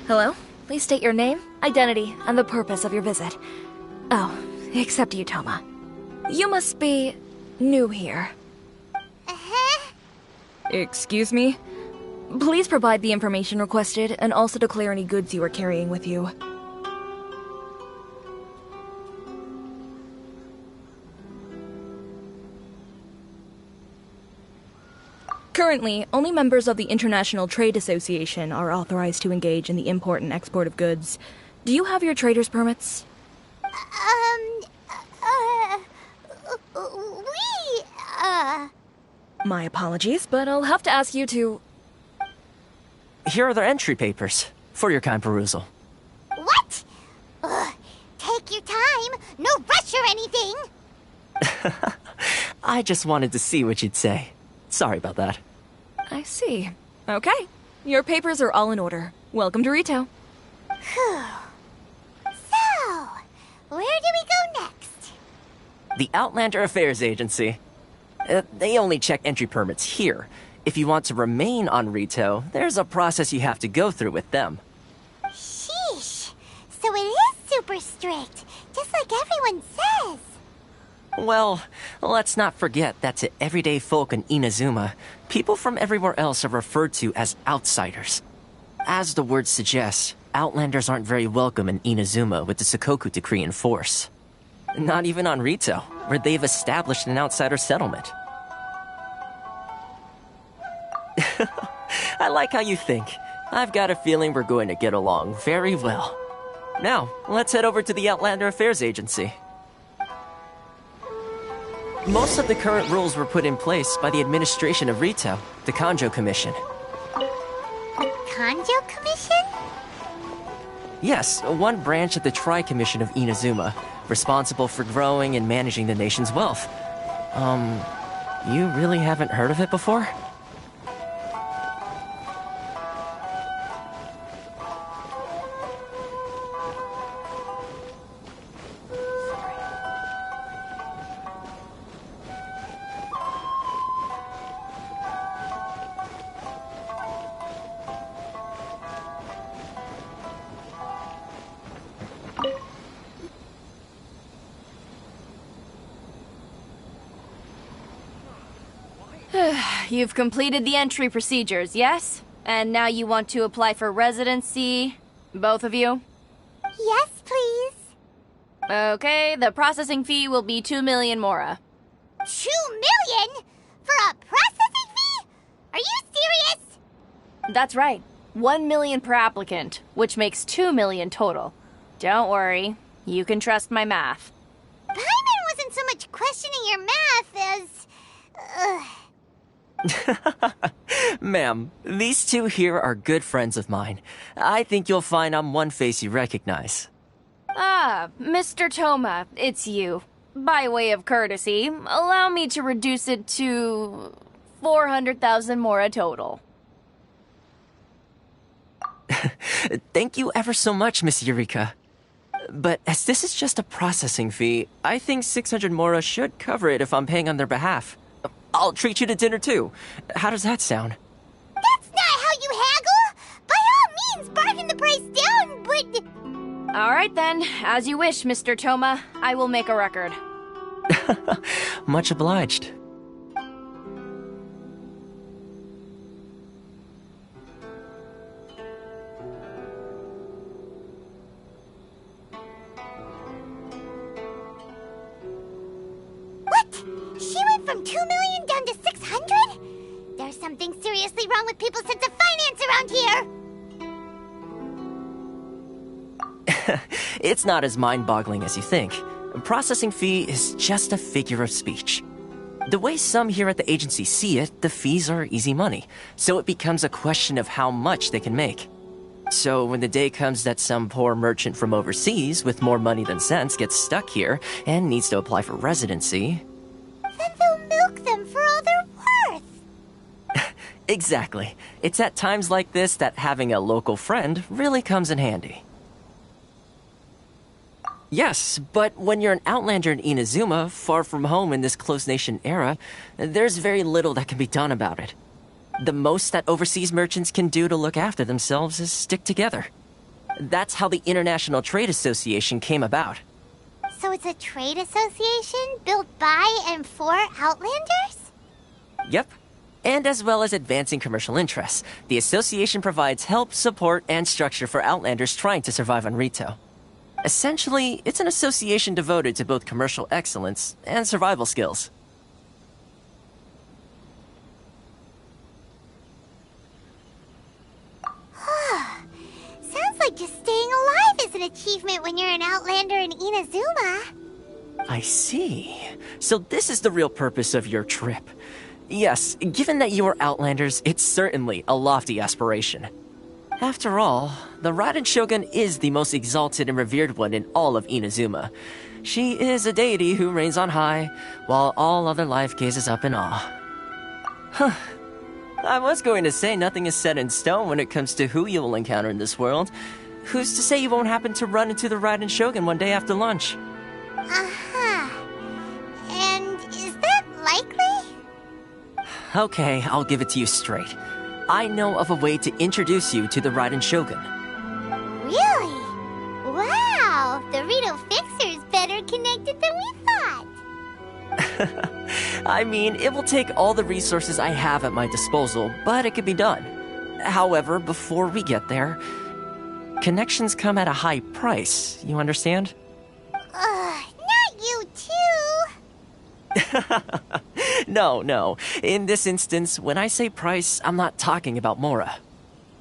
Hello? Please state your name, identity, and the purpose of your visit. Oh, except you, Toma. You must be new here. Excuse me? Please provide the information requested and also declare any goods you are carrying with you. Currently, only members of the International Trade Association are authorized to engage in the import and export of goods. Do you have your trader's permits? My apologies, but I'll have to ask you to... Here are their entry papers, for your kind perusal. What? Take your time. No rush or anything. I just wanted to see what you'd say. Sorry about that. I see. Okay. Your papers are all in order. Welcome to Rito. Whew. So, where do we go next? The Outlander Affairs Agency. They only check entry permits here. If you want to remain on Rito, there's a process you have to go through with them. Sheesh. So it is super strict, just like everyone says. Well, let's not forget that to everyday folk in Inazuma, people from everywhere else are referred to as outsiders. As the word suggests, Outlanders aren't very welcome in Inazuma with the Sakoku Decree in force. Not even on Rito, where they've established an outsider settlement. I like how you think. I've got a feeling we're going to get along very well. Now, let's head over to the Outlander Affairs Agency. Most of the current rules were put in place by the administration of Rito, the Kanjo Commission. The Kanjo Commission? Yes, one branch of the Tri-Commission of Inazuma, responsible for growing and managing the nation's wealth. You really haven't heard of it before? You've completed the entry procedures, yes? And now you want to apply for residency? Both of you? Yes, please. Okay, the processing fee will be 2 million mora. 2 million? For a processing fee? Are you serious? That's right. 1 million per applicant, which makes 2 million total. Don't worry, you can trust my math. Paimon wasn't so much questioning your math as... Ma'am, these two here are good friends of mine. I think you'll find I'm one face you recognize. Ah, Mr. Toma, it's you. By way of courtesy, allow me to reduce it to 400,000 mora total. Thank you ever so much, Miss Eureka. But as this is just a processing fee, I think 600 mora should cover it if I'm paying on their behalf. I'll treat you to dinner too. How does that sound? That's not how you haggle! By all means, bargain the price down, but... Alright then, as you wish, Mr. Toma. I will make a record. Much obliged. What? She went from 2 million down to 600? There's something seriously wrong with people's sense of finance around here! It's not as mind-boggling as you think. A processing fee is just a figure of speech. The way some here at the agency see it, the fees are easy money, so it becomes a question of how much they can make. So when the day comes that some poor merchant from overseas with more money than sense gets stuck here and needs to apply for residency... Then they'll milk them for all they're worth! Exactly. It's at times like this that having a local friend really comes in handy. Yes, but when you're an outlander in Inazuma, far from home in this closed nation era, there's very little that can be done about it. The most that overseas merchants can do to look after themselves is stick together. That's how the International Trade Association came about. So it's a trade association built by and for Outlanders? Yep. And as well as advancing commercial interests, the association provides help, support, and structure for Outlanders trying to survive on Rito. Essentially, it's an association devoted to both commercial excellence and survival skills. Sounds like just staying alive is an achievement when you're an Outlander in Inazuma. I see. So this is the real purpose of your trip. Yes, given that you are Outlanders, it's certainly a lofty aspiration. After all, the Raiden Shogun is the most exalted and revered one in all of Inazuma. She is a deity who reigns on high, while all other life gazes up in awe. Huh. I was going to say nothing is set in stone when it comes to who you will encounter in this world. Who's to say you won't happen to run into the Raiden Shogun one day after lunch? Uh-huh. And is that likely? Okay, I'll give it to you straight. I know of a way to introduce you to the Raiden Shogun. Really? Wow! The Rito Fixer's better connected than we thought. I mean, it will take all the resources I have at my disposal, but it could be done. However, before we get there, connections come at a high price, you understand? Not you too! No. In this instance, when I say price, I'm not talking about Mora.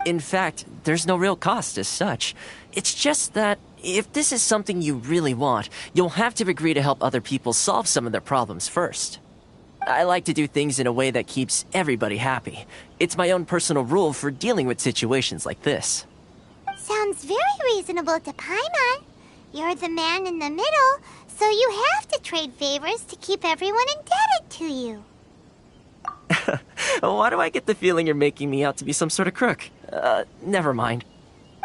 In fact, there's no real cost as such. It's just that if this is something you really want, you'll have to agree to help other people solve some of their problems first. I like to do things in a way that keeps everybody happy. It's my own personal rule for dealing with situations like this. Sounds very reasonable to Paimon. You're the man in the middle, so you have to trade favors to keep everyone indebted to you. Why do I get the feeling you're making me out to be some sort of crook? Never mind.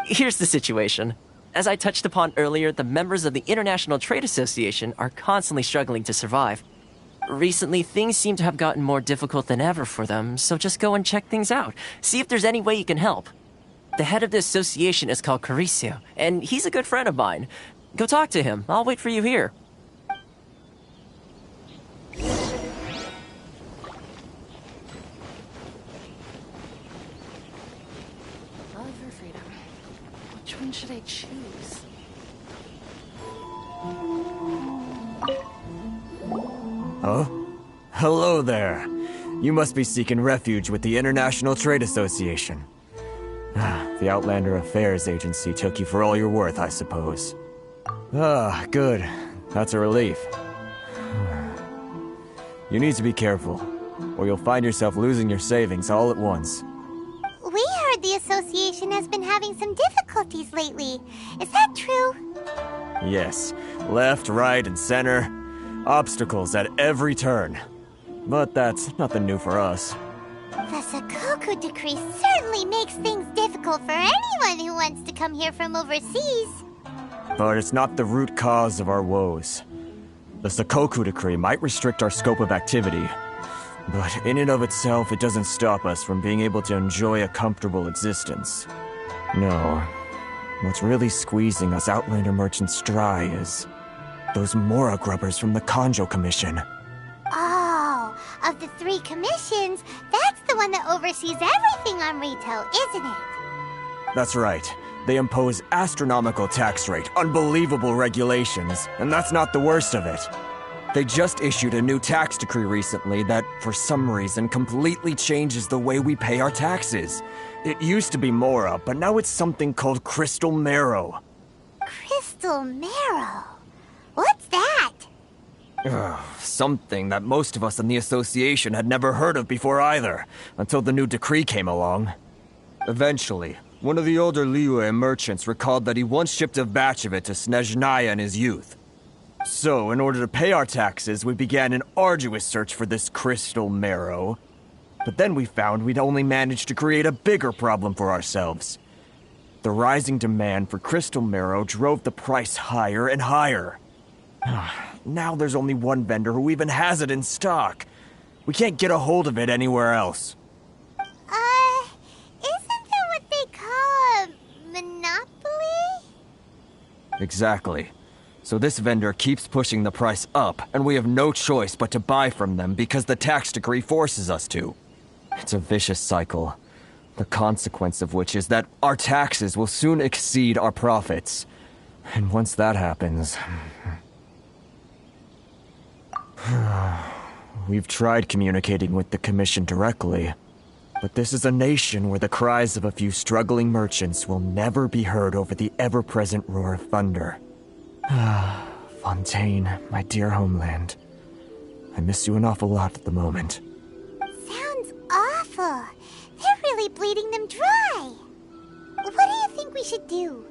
Here's the situation. As I touched upon earlier, the members of the International Trade Association are constantly struggling to survive. Recently, things seem to have gotten more difficult than ever for them, so just go and check things out. See if there's any way you can help. The head of the association is called Caricio, and he's a good friend of mine. Go talk to him. I'll wait for you here. Love or freedom? Which one should I choose? Huh? Hello there. You must be seeking refuge with the International Trade Association. The Outlander Affairs Agency took you for all you're worth, I suppose. Good. That's a relief. You need to be careful, or you'll find yourself losing your savings all at once. We heard the association has been having some difficulties lately. Is that true? Yes. Left, right, and center. Obstacles at every turn. But that's nothing new for us. The Sakoku decree certainly makes things difficult for anyone who wants to come here from overseas. But it's not the root cause of our woes. The Sakoku decree might restrict our scope of activity, but in and of itself, it doesn't stop us from being able to enjoy a comfortable existence. No. What's really squeezing us Outlander merchants dry is those Mora grubbers from the Kanjo Commission. Oh, of the 3 commissions, that's the one that oversees everything on Rito, isn't it? That's right. They impose astronomical tax rate, unbelievable regulations, and that's not the worst of it. They just issued a new tax decree recently that, for some reason, completely changes the way we pay our taxes. It used to be Mora, but now it's something called Crystal Marrow. Crystal Marrow? What's that? Something that most of us in the association had never heard of before either, until the new decree came along. Eventually, one of the older Liyue merchants recalled that he once shipped a batch of it to Snezhnaya in his youth. So, in order to pay our taxes, we began an arduous search for this crystal marrow. But then we found we'd only managed to create a bigger problem for ourselves. The rising demand for crystal marrow drove the price higher and higher. Now there's only one vendor who even has it in stock. We can't get a hold of it anywhere else. Isn't that what they call a monopoly? Exactly. So this vendor keeps pushing the price up, and we have no choice but to buy from them because the tax decree forces us to. It's a vicious cycle. The consequence of which is that our taxes will soon exceed our profits. And once that happens... We've tried communicating with the Commission directly, but this is a nation where the cries of a few struggling merchants will never be heard over the ever-present roar of thunder. Fontaine, my dear homeland. I miss you an awful lot at the moment. Sounds awful. They're really bleeding them dry. What do you think we should do?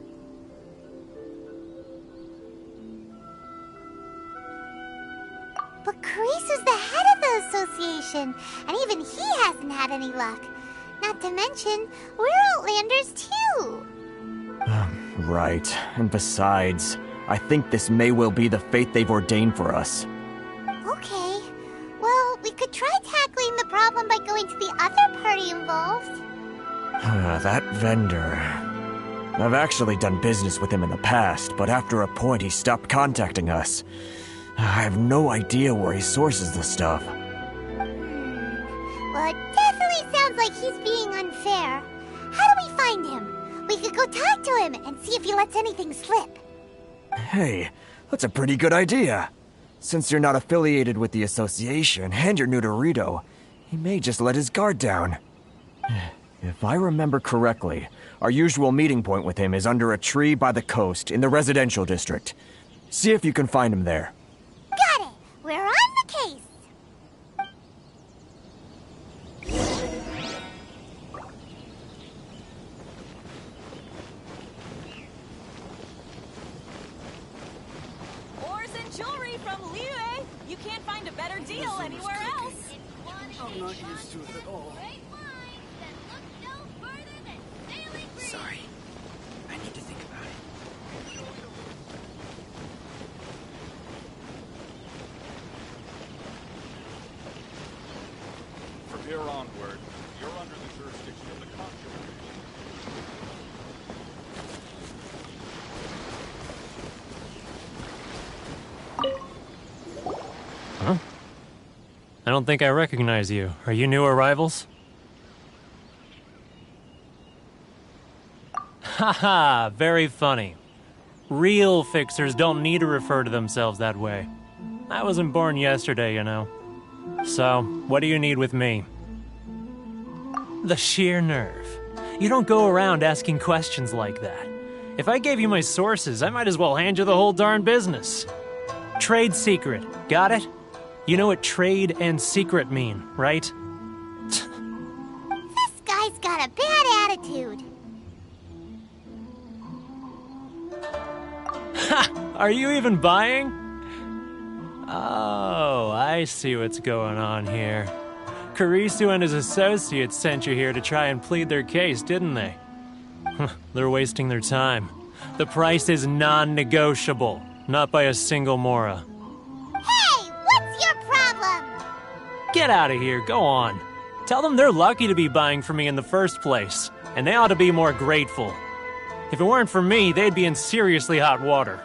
But Carice's the head of the association, and even he hasn't had any luck. Not to mention, we're Outlanders too. Right. And besides, I think this may well be the fate they've ordained for us. Okay. Well, we could try tackling the problem by going to the other party involved. That vendor... I've actually done business with him in the past, but after a point he stopped contacting us. I have no idea where he sources the stuff. Well, it definitely sounds like he's being unfair. How do we find him? We could go talk to him and see if he lets anything slip. Hey, that's a pretty good idea. Since you're not affiliated with the association and you're new to Rito, he may just let his guard down. If I remember correctly, our usual meeting point with him is under a tree by the coast in the residential district. See if you can find him there. Got it! We're on the case! Ores and jewelry from Liu. You can't find a better deal anywhere else. I'm not used to it at all. Sorry. I need to think about it. From here onward, you're under the jurisdiction of the Conjuration. Huh? I don't think I recognize you. Are you new arrivals? Haha, very funny. Real fixers don't need to refer to themselves that way. I wasn't born yesterday, you know. So, what do you need with me? The sheer nerve. You don't go around asking questions like that. If I gave you my sources, I might as well hand you the whole darn business. Trade secret, got it? You know what trade and secret mean, right? This guy's got a bad attitude. Ha! Are you even buying? Oh, I see what's going on here. Karisu and his associates sent you here to try and plead their case, didn't they? They're wasting their time. The price is non-negotiable, not by a single Mora. Hey, what's your problem? Get out of here, go on. Tell them they're lucky to be buying from me in the first place, and they ought to be more grateful. If it weren't for me, they'd be in seriously hot water.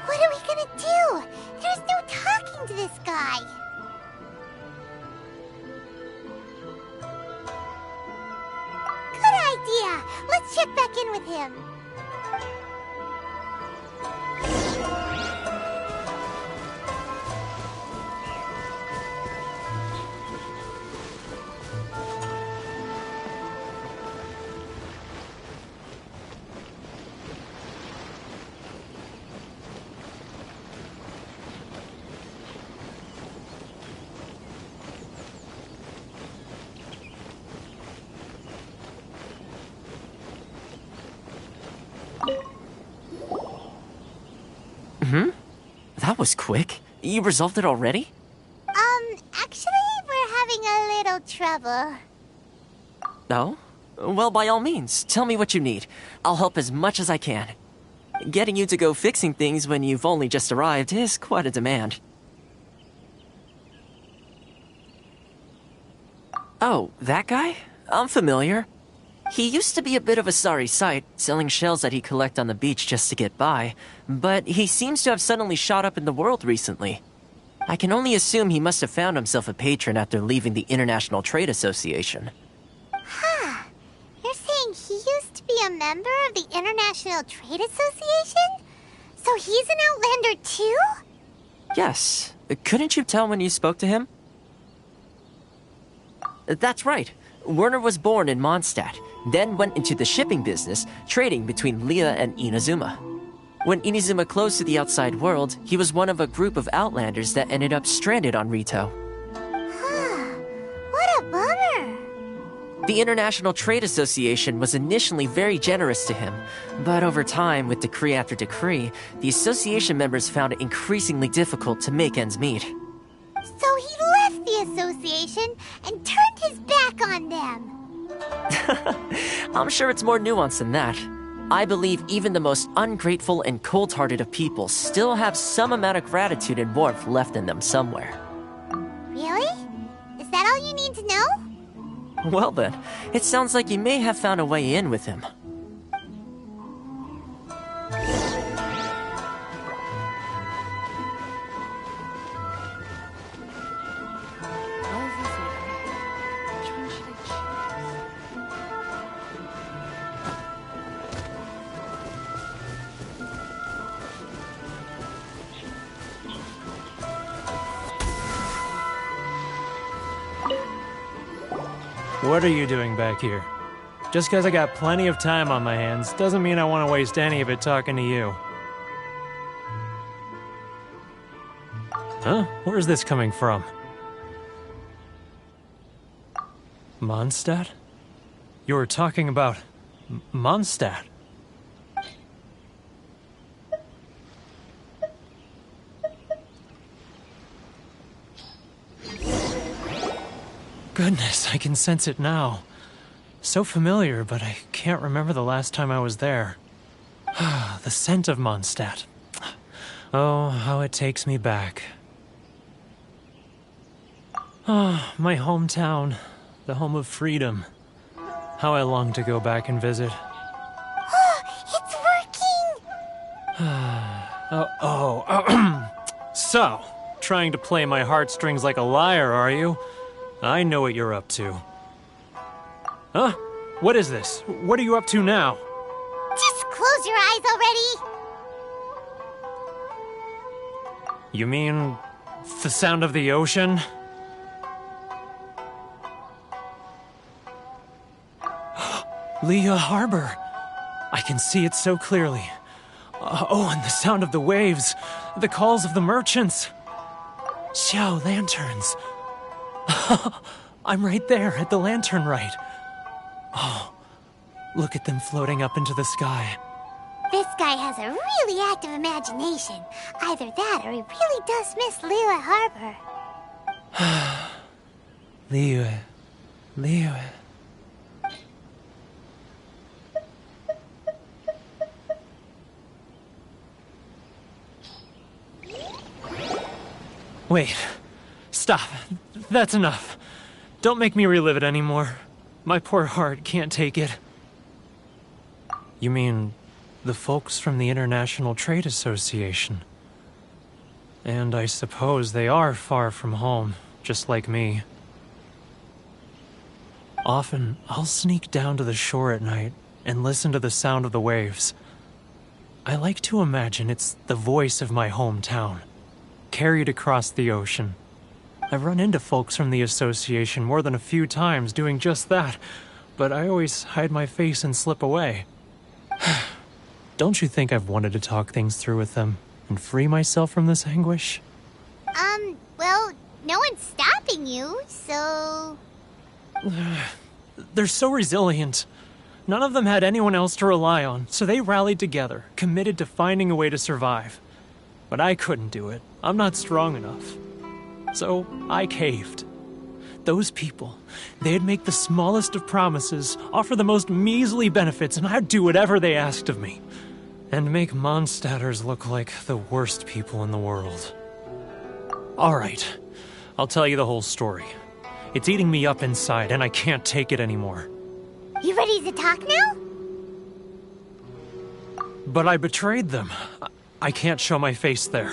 What are we gonna do? There's no talking to this guy. Good idea. Let's check back in with him. That was quick. You resolved it already? Actually, we're having a little trouble. No? Well, by all means, tell me what you need. I'll help as much as I can. Getting you to go fixing things when you've only just arrived is quite a demand. Oh, that guy? I'm familiar. He used to be a bit of a sorry sight, selling shells that he'd collect on the beach just to get by, but he seems to have suddenly shot up in the world recently. I can only assume he must have found himself a patron after leaving the International Trade Association. Huh. You're saying he used to be a member of the International Trade Association? So he's an Outlander too? Yes. Couldn't you tell when you spoke to him? That's right. Werner was born in Mondstadt, then went into the shipping business, trading between Leah and Inazuma. When Inazuma closed to the outside world, he was one of a group of Outlanders that ended up stranded on Rito. What a bummer! The International Trade Association was initially very generous to him, but over time, with decree after decree, the association members found it increasingly difficult to make ends meet. So he left the association and turned his back on them. I'm sure it's more nuanced than that. I believe even the most ungrateful and cold-hearted of people still have some amount of gratitude and warmth left in them somewhere. Really? Is that all you need to know? Well then, it sounds like you may have found a way in with him. What are you doing back here? Just because I got plenty of time on my hands doesn't mean I want to waste any of it talking to you. Huh? Where's this coming from? Mondstadt? You were talking about Mondstadt. Goodness, I can sense it now. So familiar, but I can't remember the last time I was there. The scent of Mondstadt. Oh, how it takes me back. Ah, my hometown, the home of freedom. How I long to go back and visit. It's working! So, trying to play my heartstrings like a liar, are you? I know what you're up to. Huh? What is this? What are you up to now? Just close your eyes already! You mean the sound of the ocean? Leah Harbor. I can see it so clearly. Oh, and the sound of the waves. The calls of the merchants. Xiao lanterns. I'm right there at the lantern right. Oh, look at them floating up into the sky. This guy has a really active imagination. Either that or he really does miss Liyue Harbor. Liyue. Wait. Stop. That's enough. Don't make me relive it anymore. My poor heart can't take it. You mean the folks from the International Trade Association? And I suppose they are far from home, just like me. Often, I'll sneak down to the shore at night and listen to the sound of the waves. I like to imagine it's the voice of my hometown, carried across the ocean. I've run into folks from the association more than a few times doing just that, but I always hide my face and slip away. Don't you think I've wanted to talk things through with them and free myself from this anguish? Well, no one's stopping you, so... They're so resilient. None of them had anyone else to rely on, so they rallied together, committed to finding a way to survive. But I couldn't do it. I'm not strong enough. So I caved. Those people, they'd make the smallest of promises, offer the most measly benefits, and I'd do whatever they asked of me. And make Mondstadters look like the worst people in the world. Alright, I'll tell you the whole story. It's eating me up inside, and I can't take it anymore. You ready to talk now? But I betrayed them. I can't show my face there.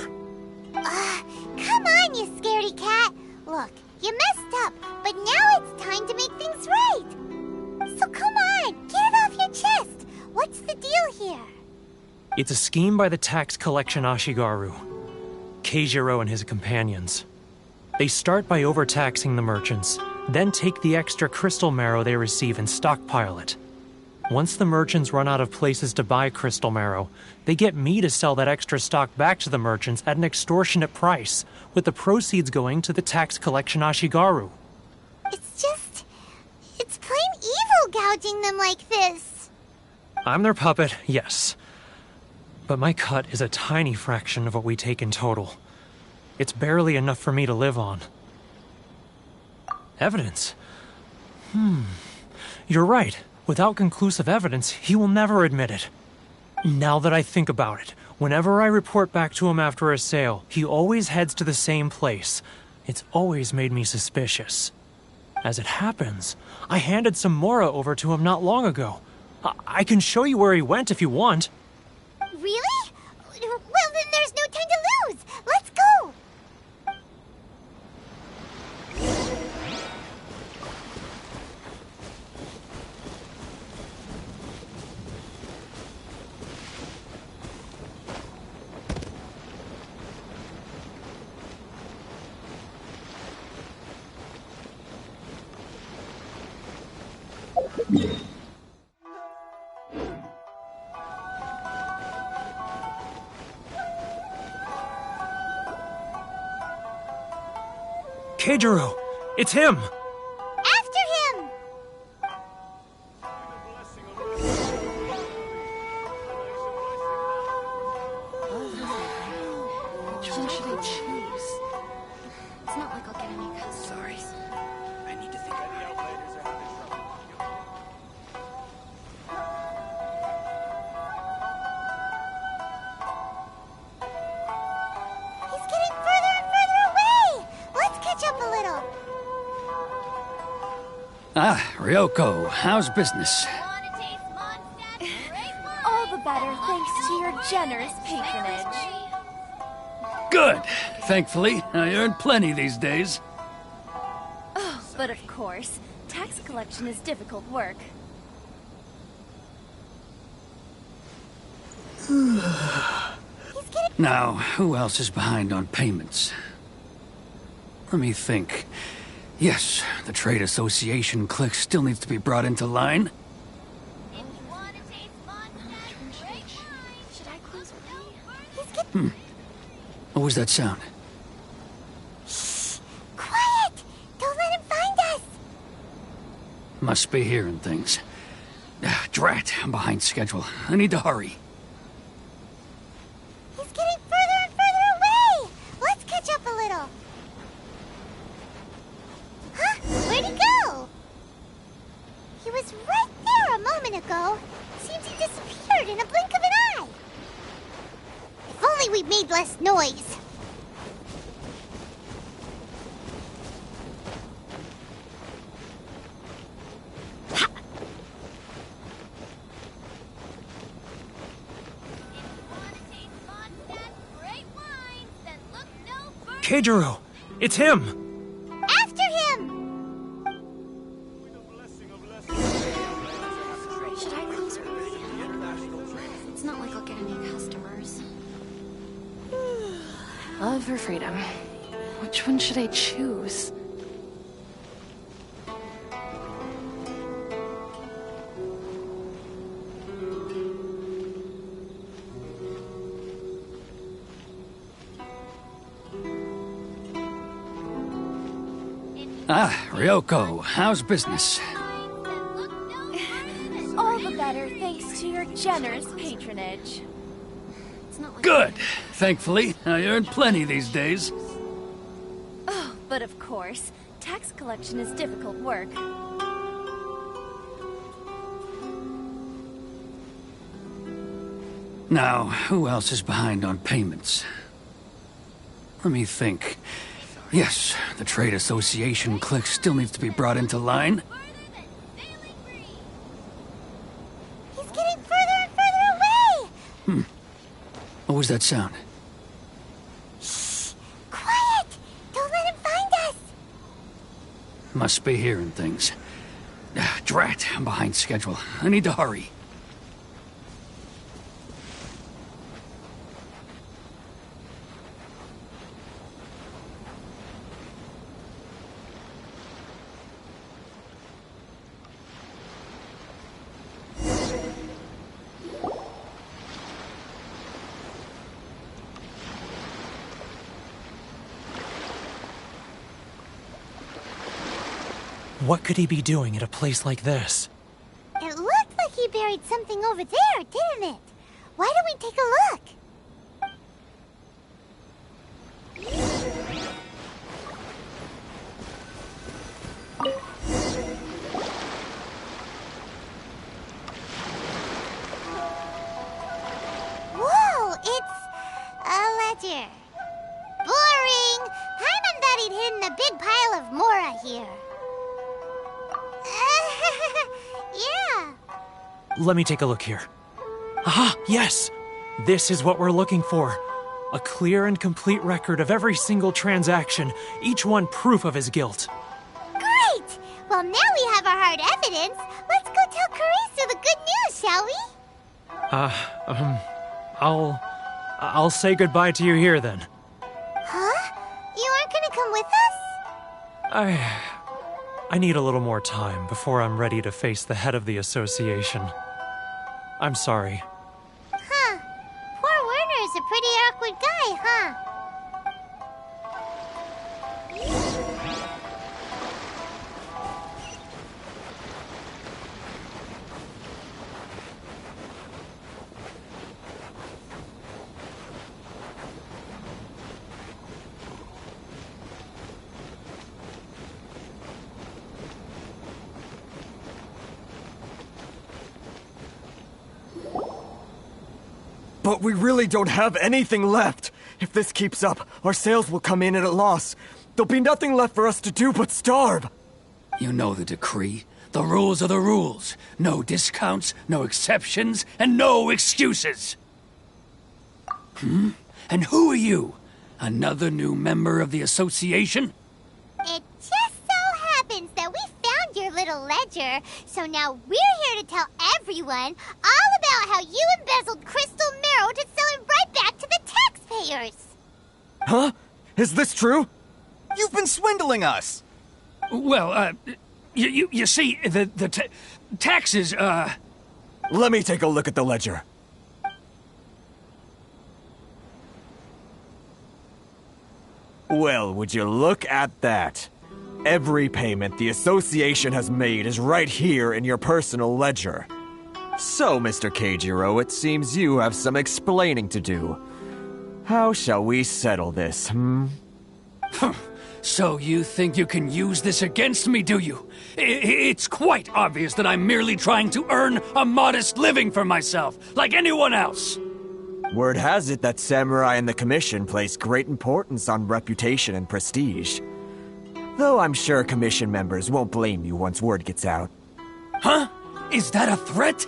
Come on, you scaredy cat. Look, you messed up, but now it's time to make things right. So come on, get it off your chest. What's the deal here? It's a scheme by the tax collection Ashigaru, Keijiro and his companions. They start by overtaxing the merchants, then take the extra crystal marrow they receive and stockpile it. Once the merchants run out of places to buy crystal marrow, they get me to sell that extra stock back to the merchants at an extortionate price, with the proceeds going to the tax collection Ashigaru. It's plain evil gouging them like this. I'm their puppet, yes. But my cut is a tiny fraction of what we take in total. It's barely enough for me to live on. Evidence? You're right. Without conclusive evidence, he will never admit it. Now that I think about it, whenever I report back to him after a sale, he always heads to the same place. It's always made me suspicious. As it happens, I handed some Mora over to him not long ago. I can show you where he went if you want. Really? Well, then there's no time to lose. Let's go. Keijiro! It's him! After him! Which one should I choose? It's not like I'll get any customers. Sorry. I need to think about it. He's getting further and further away! Let's catch up a little. Ah, Ryoko, how's business? All the better thanks to your generous patronage. Good. Thankfully, I earn plenty these days. Oh, but of course, tax collection is difficult work. Now, who else is behind on payments? Let me think. Yes, the trade association clique still needs to be brought into line. Should I close my... What was that sound? Quiet! Don't let him find us! Must be hearing things. Drat, I'm behind schedule. I need to hurry. He's getting further and further away! Let's catch up a little. Huh? Where'd he go? He was right there a moment ago. Seems he disappeared in a blink of an eye. If only we'd made less noise. Keijiro! It's him! After him! Should I close my... It's not like I'll get any customers. Love or freedom? Which one should I choose? Ah, Ryoko, how's business? All the better thanks to your generous patronage. It's not like... Good. Thankfully, I earn plenty these days. Oh, but of course, tax collection is difficult work. Now, who else is behind on payments? Let me think. Yes, the trade association clique still needs to be brought into line. What was that sound? Quiet! Don't let him find us! Must be hearing things. Drat, I'm behind schedule. I need to hurry. What could he be doing at a place like this? It looked like he buried something over there, didn't it? Why don't we take a look? Whoa, it's a ledger. Boring! Paimon thought he'd hidden a big pile of Mora here. Yeah. Let me take a look here. Aha, yes! This is what we're looking for. A clear and complete record of every single transaction, each one proof of his guilt. Great! Well, now we have our hard evidence. Let's go tell Karisu the good news, shall we? I'll say goodbye to you here then. Huh? You aren't gonna come with us? I need a little more time before I'm ready to face the head of the association. I'm sorry. Huh. Poor Werner's a pretty awkward guy, huh? But we really don't have anything left. If this keeps up, our sales will come in at a loss. There'll be nothing left for us to do but starve. You know the decree. The rules are the rules. No discounts, no exceptions, and no excuses. And who are you? Another new member of the association? It just so happens that we found your little ledger, so now we're here to tell everyone all about how you embezzled crystal marrow to sell it right back to the taxpayers. Huh? Is this true? You've been swindling us! Well, you see, the taxes, Let me take a look at the ledger. Well, would you look at that? Every payment the association has made is right here in your personal ledger. So, Mr. Keijiro, it seems you have some explaining to do. How shall we settle this, So you think you can use this against me, do you? It's quite obvious that I'm merely trying to earn a modest living for myself, like anyone else. Word has it that Samurai and the Commission place great importance on reputation and prestige. Though I'm sure Commission members won't blame you once word gets out. Huh? Is that a threat?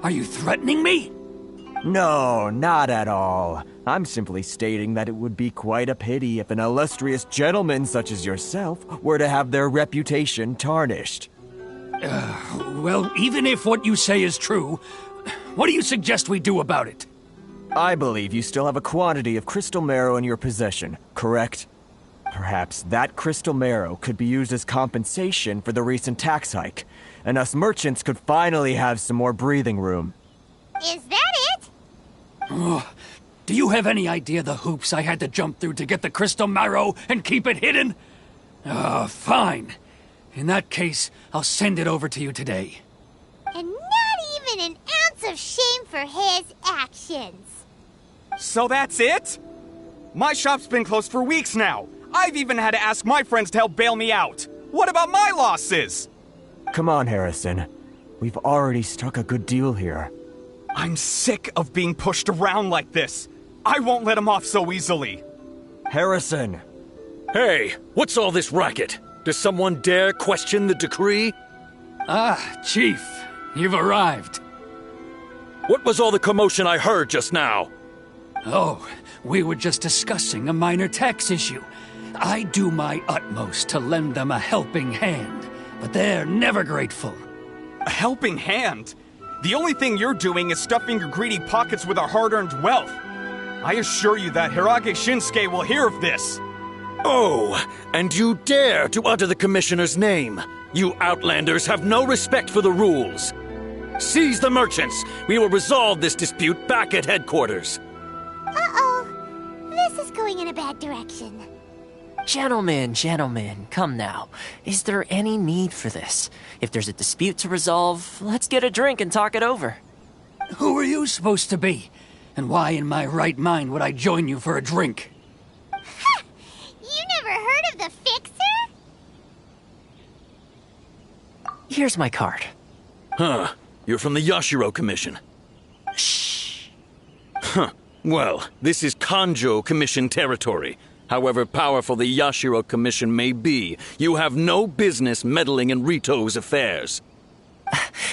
Are you threatening me? No, not at all. I'm simply stating that it would be quite a pity if an illustrious gentleman such as yourself were to have their reputation tarnished. Well, even if what you say is true, what do you suggest we do about it? I believe you still have a quantity of crystal marrow in your possession, correct? Perhaps that crystal marrow could be used as compensation for the recent tax hike, and us merchants could finally have some more breathing room. Is that it? Oh, do you have any idea the hoops I had to jump through to get the crystal marrow and keep it hidden? Fine. In that case, I'll send it over to you today. And not even an ounce of shame for his actions. So that's it? My shop's been closed for weeks now. I've even had to ask my friends to help bail me out. What about my losses? Come on, Harrison. We've already struck a good deal here. I'm sick of being pushed around like this. I won't let him off so easily. Harrison! Hey, what's all this racket? Does someone dare question the decree? Ah, Chief, you've arrived. What was all the commotion I heard just now? Oh, we were just discussing a minor tax issue. I do my utmost to lend them a helping hand, but they're never grateful. A helping hand? The only thing you're doing is stuffing your greedy pockets with our hard-earned wealth. I assure you that Hirage Shinsuke will hear of this. Oh, and you dare to utter the Commissioner's name. You outlanders have no respect for the rules. Seize the merchants. We will resolve this dispute back at headquarters. Uh-oh. This is going in a bad direction. Gentlemen, come now. Is there any need for this? If there's a dispute to resolve, let's get a drink and talk it over. Who are you supposed to be? And why in my right mind would I join you for a drink? Ha! You never heard of the Fixer? Here's my card. Huh. You're from the Yashiro Commission. Shh. Huh. Well, this is Kanjo Commission territory. However powerful the Yashiro Commission may be, you have no business meddling in Rito's affairs.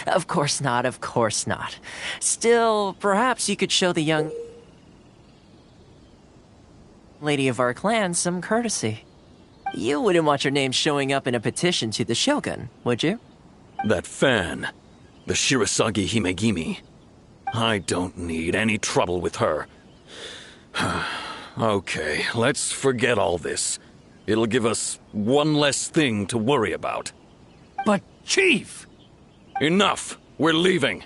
Of course not. Still, perhaps you could show the young lady of our clan some courtesy. You wouldn't want your name showing up in a petition to the Shogun, would you? That fan, the Shirasagi Himegimi. I don't need any trouble with her. Okay, let's forget all this. It'll give us one less thing to worry about. But, Chief! Enough! We're leaving.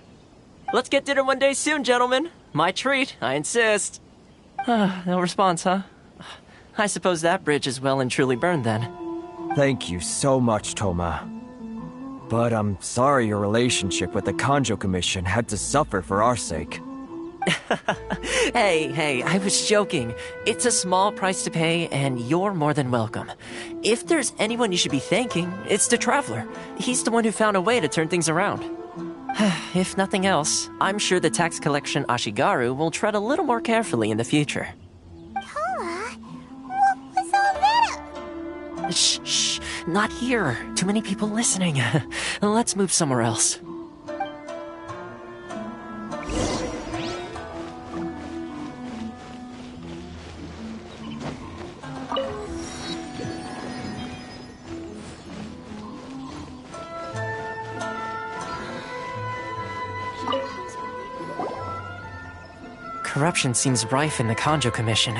Let's get dinner one day soon, gentlemen. My treat, I insist. No response, huh? I suppose that bridge is well and truly burned then. Thank you so much, Toma. But I'm sorry your relationship with the Kanjo Commission had to suffer for our sake. Hey, I was joking. It's a small price to pay, and you're more than welcome. If there's anyone you should be thanking, it's the Traveler. He's the one who found a way to turn things around. If nothing else, I'm sure the tax collection Ashigaru will tread a little more carefully in the future. Toma, what was all that? Shh, not here. Too many people listening. Let's move somewhere else. Corruption seems rife in the Kanjo Commission.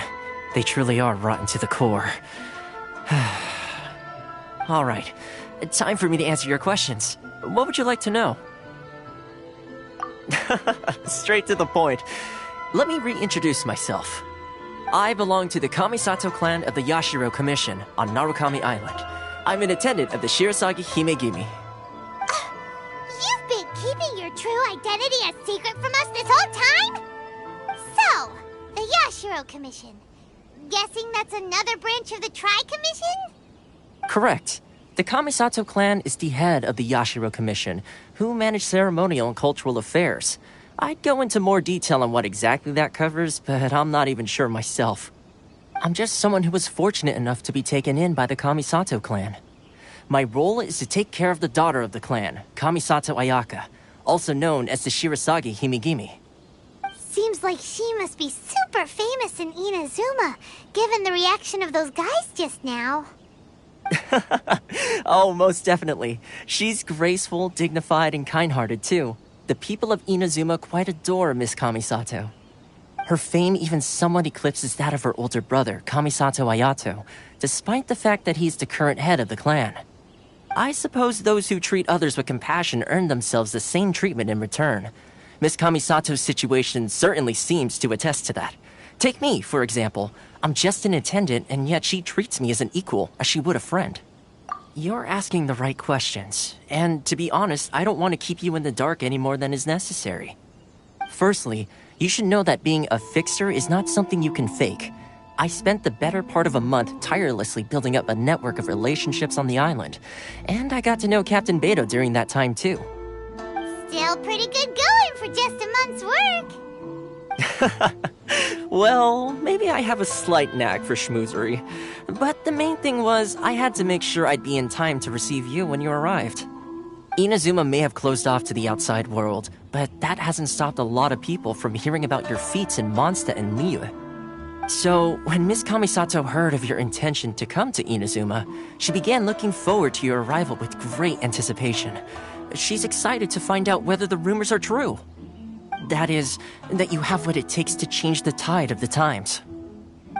They truly are rotten to the core. All right, time for me to answer your questions. What would you like to know? Straight to the point. Let me reintroduce myself. I belong to the Kamisato clan of the Yashiro Commission on Narukami Island. I'm an attendant of the Shirasagi Himegimi. You've been keeping your true identity a secret from us this whole time? So, the Yashiro Commission. Guessing that's another branch of the Tri-Commission? Correct. The Kamisato clan is the head of the Yashiro Commission, who manage ceremonial and cultural affairs. I'd go into more detail on what exactly that covers, but I'm not even sure myself. I'm just someone who was fortunate enough to be taken in by the Kamisato clan. My role is to take care of the daughter of the clan, Kamisato Ayaka, also known as the Shirasagi Himegimi. Seems like she must be super famous in Inazuma, given the reaction of those guys just now. Oh, most definitely. She's graceful, dignified, and kind-hearted, too. The people of Inazuma quite adore Miss Kamisato. Her fame even somewhat eclipses that of her older brother, Kamisato Ayato, despite the fact that he's the current head of the clan. I suppose those who treat others with compassion earn themselves the same treatment in return. Miss Kamisato's situation certainly seems to attest to that. Take me, for example. I'm just an attendant, and yet she treats me as an equal, as she would a friend. You're asking the right questions, and to be honest, I don't want to keep you in the dark any more than is necessary. Firstly, you should know that being a fixer is not something you can fake. I spent the better part of a month tirelessly building up a network of relationships on the island, and I got to know Captain Beto during that time too. Still pretty good going for just a month's work. Well, maybe I have a slight knack for schmoozery. But the main thing was, I had to make sure I'd be in time to receive you when you arrived. Inazuma may have closed off to the outside world, but but that hasn't stopped a lot of people from hearing about your feats in Mondstadt and Liyue. So, when Miss Kamisato heard of your intention to come to Inazuma, she began looking forward to your arrival with great anticipation. She's excited to find out whether the rumors are true. That is, that you have what it takes to change the tide of the times.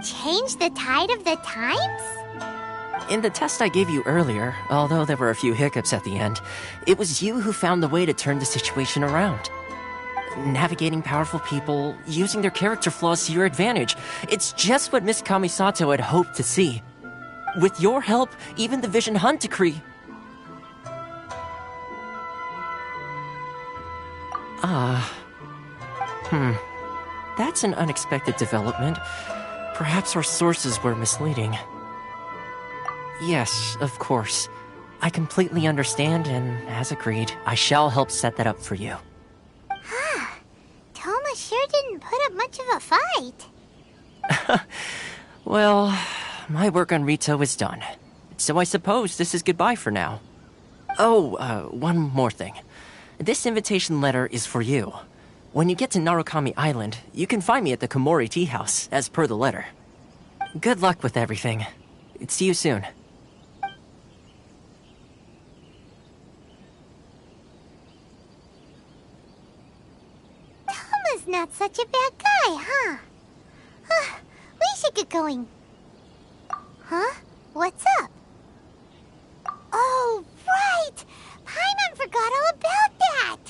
Change the tide of the times? In the test I gave you earlier, although there were a few hiccups at the end, it was you who found the way to turn the situation around. Navigating powerful people, using their character flaws to your advantage. It's just what Miss Kamisato had hoped to see. With your help, even the Vision Hunt decree... That's an unexpected development. Perhaps our sources were misleading. Yes, of course. I completely understand, and as agreed, I shall help set that up for you. Toma sure didn't put up much of a fight. Well, my work on Rito is done. So I suppose this is goodbye for now. Oh, one more thing. This invitation letter is for you. When you get to Narukami Island, you can find me at the Komori Tea House, as per the letter. Good luck with everything. See you soon. Toma's not such a bad guy, huh? We should get going. Huh? What's up? Oh, right! Paimon forgot all about that!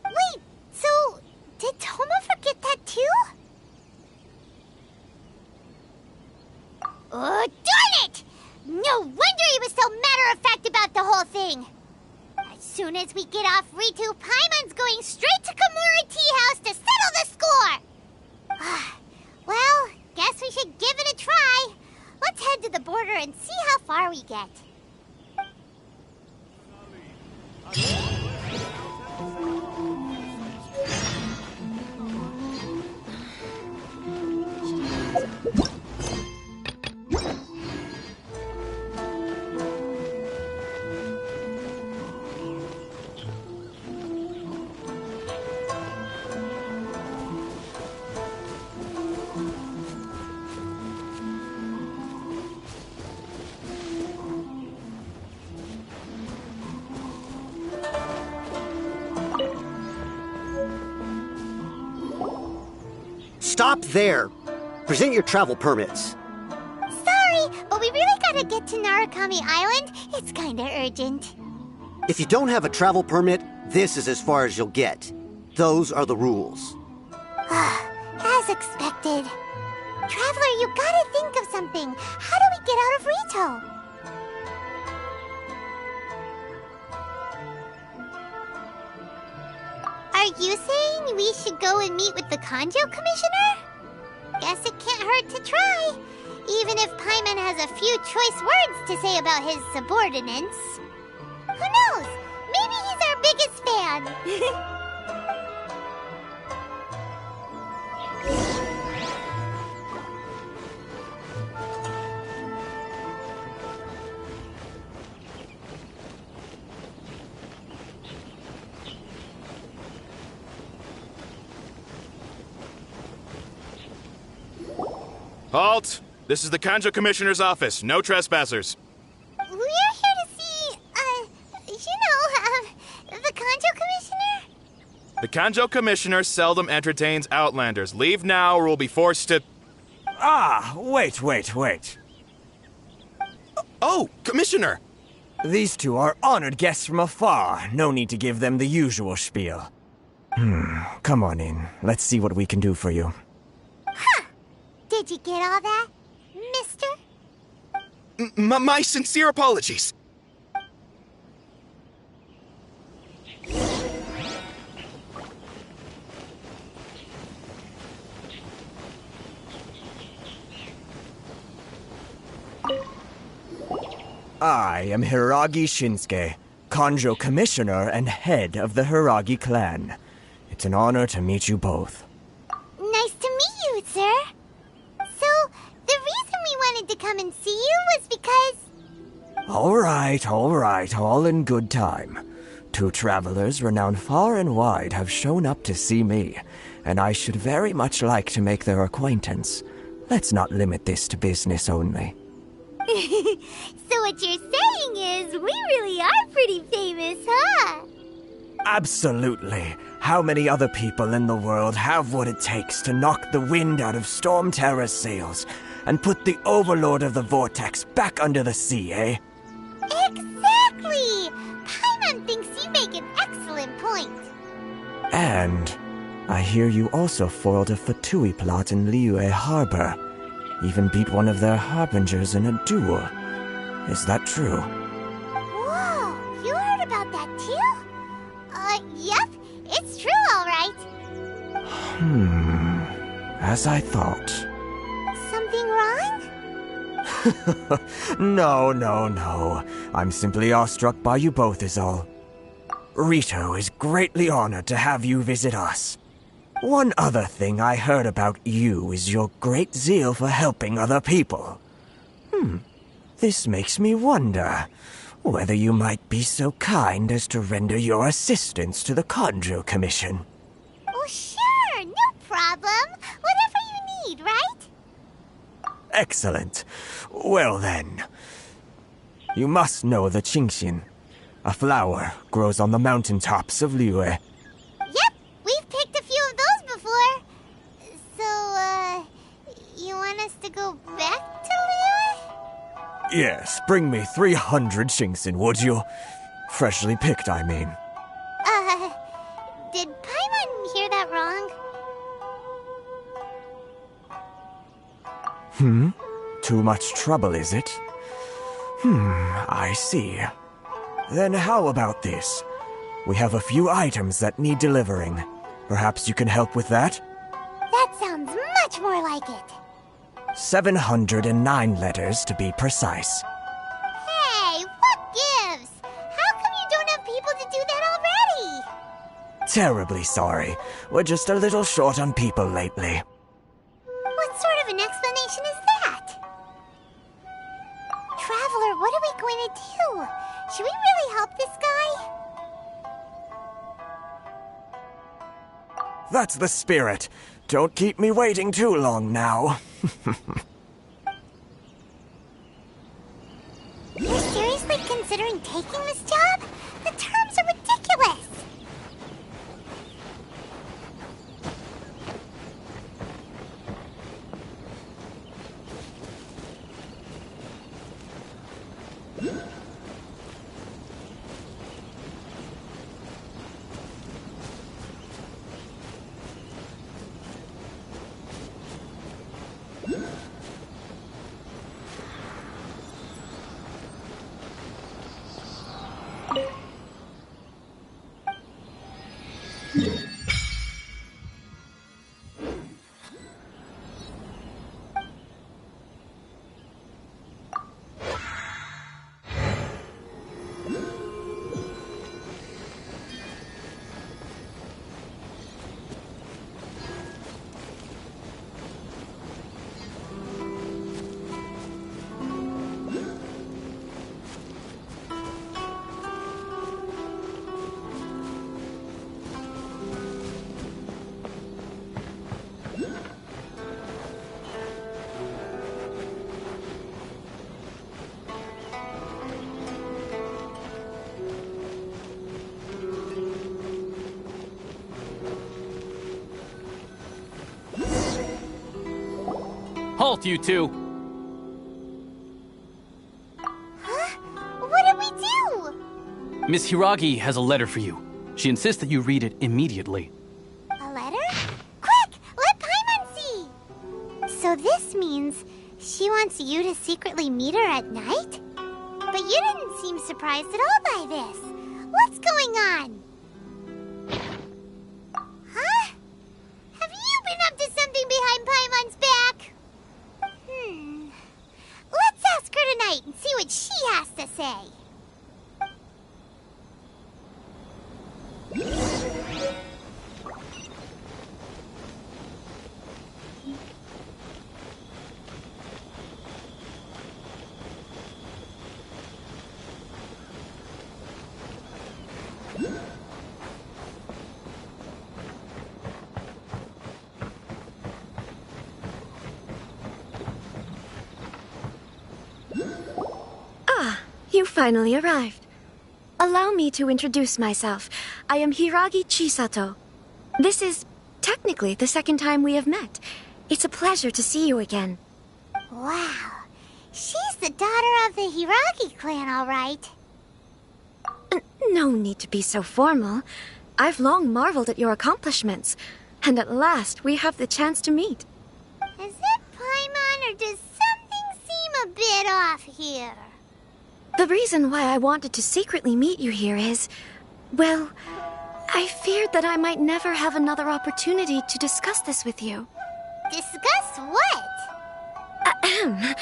Wait, so did Toma forget that too? Oh, darn it! No wonder he was so matter-of-fact about the whole thing! As soon as we get off Ritu, Paimon's going straight to Komori Tea House to settle the score! Well, guess we should give it a try. Let's head to the border and see how far we get. Stop there! Present your travel permits. Sorry, but we really gotta get to Narukami Island. It's kinda urgent. If you don't have a travel permit, this is as far as you'll get. Those are the rules. As expected. Traveler, you gotta think of something. How do we get out of Rito? Are you saying we should go and meet with the Kanjo Commissioner? Guess it can't hurt to try. Even if Paimon has a few choice words to say about his subordinates. Who knows? Maybe he's our biggest fan. Halt! This is the Kanjo Commissioner's office. No trespassers. We're here to see, the Kanjo Commissioner? The Kanjo Commissioner seldom entertains Outlanders. Leave now or we'll be forced to... Wait. Oh, Commissioner! These two are honored guests from afar. No need to give them the usual spiel. Come on in. Let's see what we can do for you. Did you get all that, mister? My sincere apologies. I am Hiragi Shinsuke, Kanjo Commissioner and head of the Hiragi clan. It's an honor to meet you both. Nice to meet you, sir. So, the reason we wanted to come and see you was because... All right, all in good time. Two travelers renowned far and wide have shown up to see me, and I should very much like to make their acquaintance. Let's not limit this to business only. So what you're saying is we really are pretty famous, huh? Absolutely. How many other people in the world have what it takes to knock the wind out of Storm Terror's sails and put the Overlord of the Vortex back under the sea, eh? Exactly! Paimon thinks you make an excellent point. And I hear you also foiled a Fatui plot in Liyue Harbor. Even beat one of their harbingers in a duel. Is that true? Whoa, you heard about that too? Yep, it's true, all right. As I thought. Something wrong? No. I'm simply awestruck by you both is all. Rito is greatly honored to have you visit us. One other thing I heard about you is your great zeal for helping other people. This makes me wonder whether you might be so kind as to render your assistance to the Conjo Commission. Oh, sure, no problem. Whatever you need, right? Excellent. Well then, you must know the Genshin. A flower grows on the mountaintops of Liyue. Yep, we've picked a few of those before. So, you want us to go back to Liyue? Yes, bring me 300 Genshin, would you? Freshly picked, I mean. Did Paimon hear that wrong? Too much trouble, is it? I see. Then how about this? We have a few items that need delivering. Perhaps you can help with that? That sounds much more like it. 709 letters to be precise. Hey, what gives? How come you don't have people to do that already? Terribly sorry. We're just a little short on people lately. What sort of an explanation is that? Traveler, what are we going to do? Should we really help this guy? That's the spirit. Don't keep me waiting too long now. You're seriously considering taking this job? The terms are ridiculous. Halt, you two! Huh? What did we do? Miss Hiragi has a letter for you. She insists that you read it immediately. A letter? Quick! Let Paimon see! So this means she wants you to secretly meet her at night? But you didn't seem surprised at all by this. What's going on? Huh? Have you been up to something behind Paimon's back? Let's ask her tonight and see what she has to say. You finally arrived. Allow me to introduce myself. I am Hiragi Chisato. This is technically the second time we have met. It's a pleasure to see you again. Wow. She's the daughter of the Hiragi clan, all right. No need to be so formal. I've long marveled at your accomplishments, and at last we have the chance to meet. Is it Paimon, or does something seem a bit off here? The reason why I wanted to secretly meet you here is, well, I feared that I might never have another opportunity to discuss this with you. Discuss what? Ahem.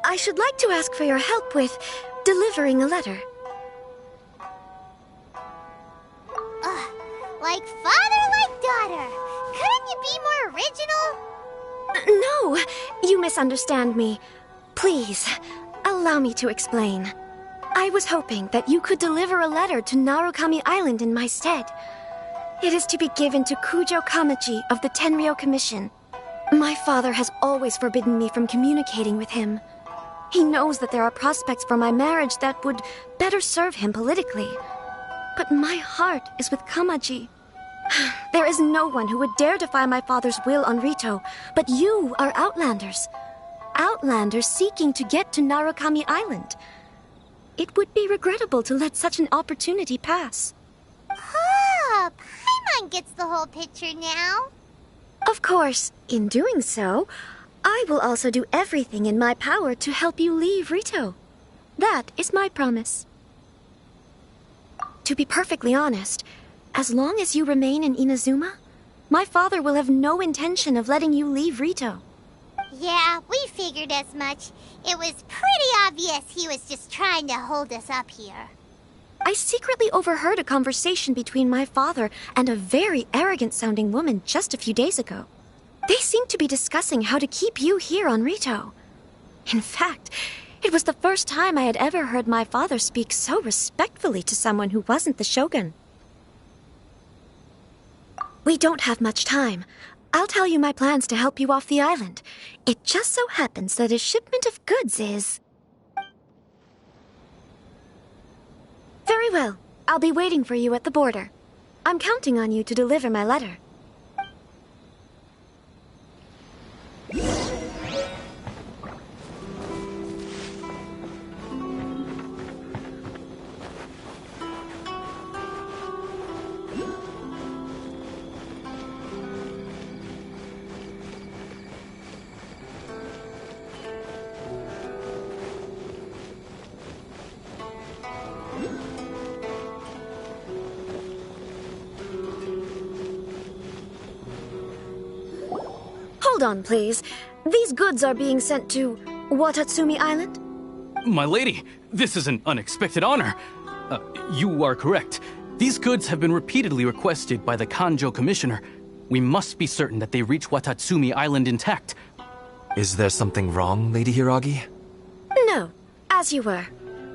I should like to ask for your help with delivering a letter. Like father, like daughter. Couldn't you be more original? No, you misunderstand me. Please, allow me to explain. I was hoping that you could deliver a letter to Narukami Island in my stead. It is to be given to Kujo Kamaji of the Tenryou Commission. My father has always forbidden me from communicating with him. He knows that there are prospects for my marriage that would better serve him politically. But my heart is with Kamaji. There is no one who would dare defy my father's will on Rito, but you are Outlanders. Outlanders seeking to get to Narukami Island. It would be regrettable to let such an opportunity pass. Oh, Paimon gets the whole picture now. Of course, in doing so, I will also do everything in my power to help you leave Rito. That is my promise. To be perfectly honest, as long as you remain in Inazuma, my father will have no intention of letting you leave Rito. Yeah, we figured as much. It was pretty obvious he was just trying to hold us up here. I secretly overheard a conversation between my father and a very arrogant-sounding woman just a few days ago. They seemed to be discussing how to keep you here on Rito. In fact, it was the first time I had ever heard my father speak so respectfully to someone who wasn't the shogun. We don't have much time. I'll tell you my plans to help you off the island. It just so happens that a shipment of goods is... Very well. I'll be waiting for you at the border. I'm counting on you to deliver my letter. Hold on, please. These goods are being sent to Watatsumi Island? My lady, this is an unexpected honor. You are correct. These goods have been repeatedly requested by the Kanjo Commissioner. We must be certain that they reach Watatsumi Island intact. Is there something wrong, Lady Hiragi? No, as you were.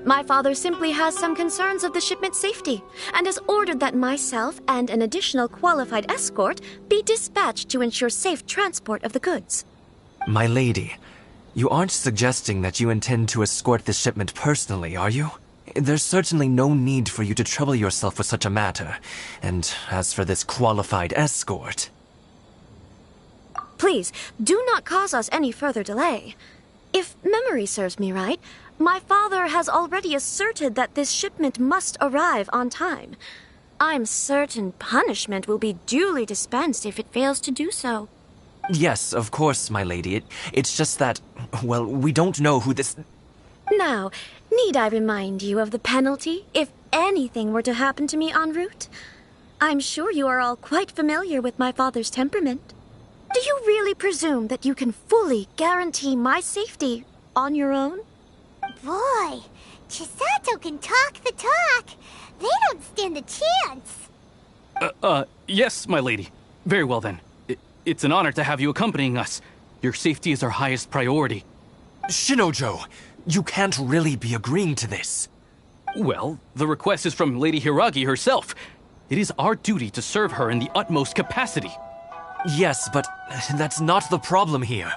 My father simply has some concerns of the shipment's safety, and has ordered that myself and an additional qualified escort be dispatched to ensure safe transport of the goods. My lady, you aren't suggesting that you intend to escort this shipment personally, are you? There's certainly no need for you to trouble yourself with such a matter. And as for this qualified escort... Please, do not cause us any further delay. If memory serves me right, my father has already asserted that this shipment must arrive on time. I'm certain punishment will be duly dispensed if it fails to do so. Yes, of course, my lady. It's just that, well, we don't know who this... Now, need I remind you of the penalty if anything were to happen to me en route? I'm sure you are all quite familiar with my father's temperament. Do you really presume that you can fully guarantee my safety on your own? Boy, Chisato can talk the talk. They don't stand a chance. Yes, my lady. Very well then. It's an honor to have you accompanying us. Your safety is our highest priority. Shinojo, you can't really be agreeing to this. Well, the request is from Lady Hiragi herself. It is our duty to serve her in the utmost capacity. Yes, but that's not the problem here.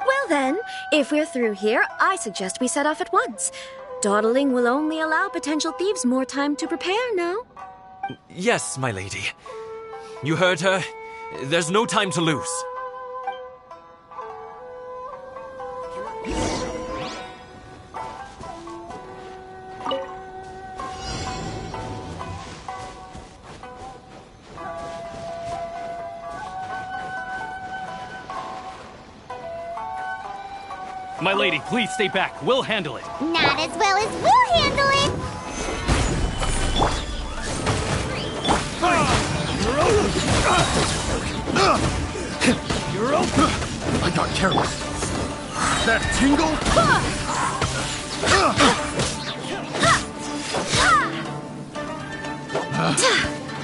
Well then, if we're through here, I suggest we set off at once. Dawdling will only allow potential thieves more time to prepare, no? Yes, my lady. You heard her. There's no time to lose. My lady, please stay back. We'll handle it. Not as well as we'll handle it! You're open! I got careless. That tingle?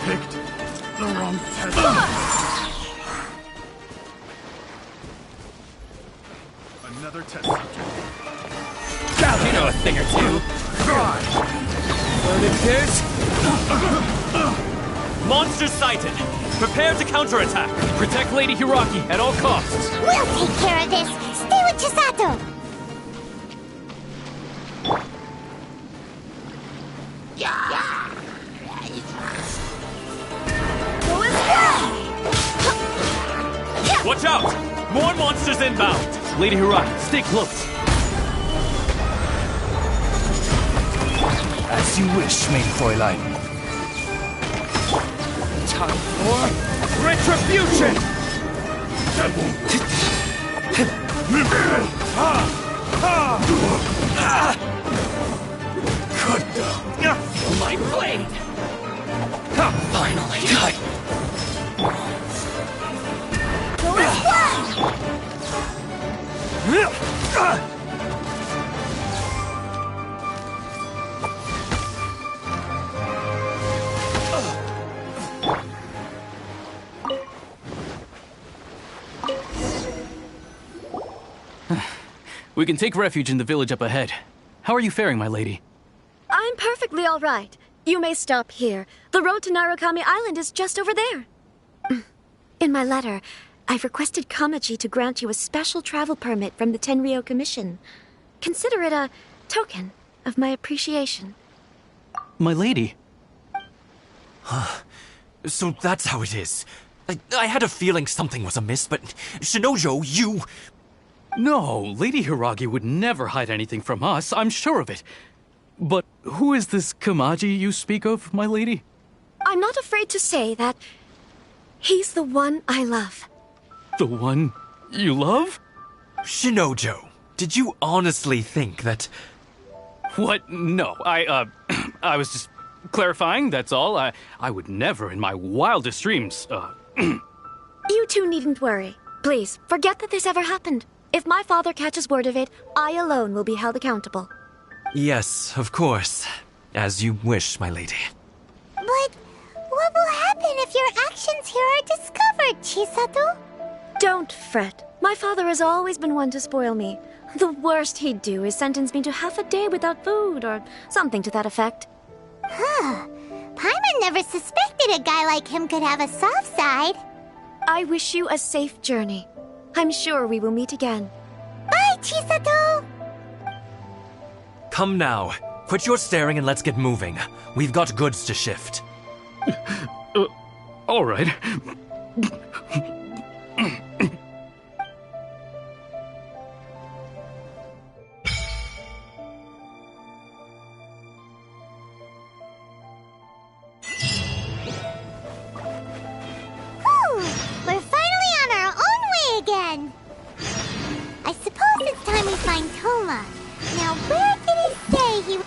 Picked the wrong test. Another test subject. You know a thing or two. Burning Pierce? Monsters sighted. Prepare to counterattack. Protect Lady Hiraki at all costs. We'll take care of this! Stay with Chisato! Watch out! More monsters inbound! Lady Hiraki, stay close. As you wish, main Fräulein. Time for retribution! Good though. My blade! Finally! We can take refuge in the village up ahead. How are you faring, my lady? I'm perfectly all right. You may stop here. The road to Narukami Island is just over there. In my letter, I've requested Kamaji to grant you a special travel permit from the Tenryou Commission. Consider it a token of my appreciation. My lady. So that's how it is. I had a feeling something was amiss, but Shinojo, you... No, Lady Hiragi would never hide anything from us, I'm sure of it. But who is this Kamaji you speak of, my lady? I'm not afraid to say that he's the one I love. The one you love? Shinojo, did you honestly think that... What? No, I was just clarifying, that's all. I would never in my wildest dreams, You two needn't worry. Please, forget that this ever happened. If my father catches word of it, I alone will be held accountable. Yes, of course. As you wish, my lady. But what will happen if your actions here are discovered, Chisato? Don't fret. My father has always been one to spoil me. The worst he'd do is sentence me to half a day without food, or something to that effect. Huh. Paimon never suspected a guy like him could have a soft side. I wish you a safe journey. I'm sure we will meet again. Bye, Chisato! Come now. Quit your staring and let's get moving. We've got goods to shift. All right. We're finally on our own way again! I suppose it's time we find Toma. Now, where did he say he...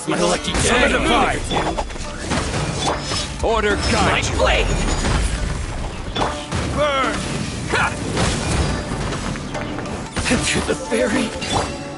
My lucky day. Solidified. Order guide you. Blade! Burn! To the ferry.